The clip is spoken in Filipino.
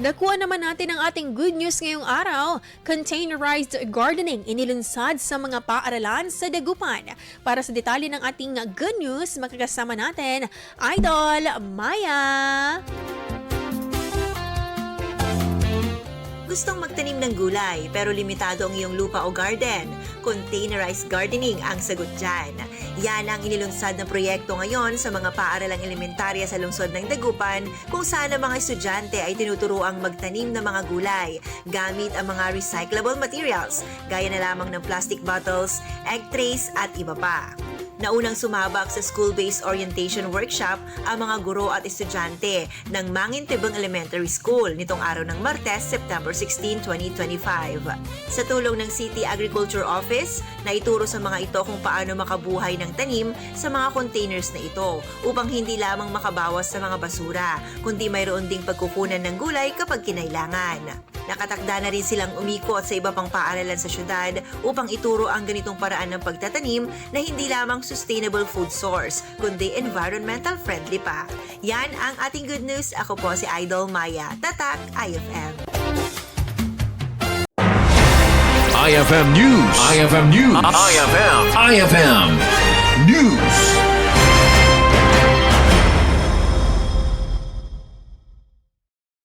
Nakuha naman natin ang ating good news ngayong araw. Containerized gardening inilunsad sa mga paaralan sa Dagupan. Para sa detalye ng ating good news, makakasama natin, Idol Maya. Gustong magtanim ng gulay pero limitado ang iyong lupa o garden? Containerized gardening ang sagot dyan. Yan ang inilunsad na proyekto ngayon sa mga paaralang elementarya sa lungsod ng Dagupan kung saan ang mga estudyante ay tinuturuang magtanim ng mga gulay gamit ang mga recyclable materials gaya na lamang ng plastic bottles, egg trays at iba pa. Naunang sumabak sa school-based orientation workshop ang mga guro at estudyante ng Mangintibang Elementary School nitong araw ng Martes, September 16, 2025. Sa tulong ng City Agriculture Office, naituro sa mga ito kung paano makabuhay ng tanim sa mga containers na ito upang hindi lamang makabawas sa mga basura, kundi mayroon ding pagkukunan ng gulay kapag kinailangan. Nakatakda na rin silang umikot sa iba pang paaralan sa syudad upang ituro ang ganitong paraan ng pagtatanim na hindi lamang sustainable food source, kundi environmental friendly pa. Yan ang ating good news. Ako po si Idol Maya. Tatak IFM. IFM News. IFM News. IFM.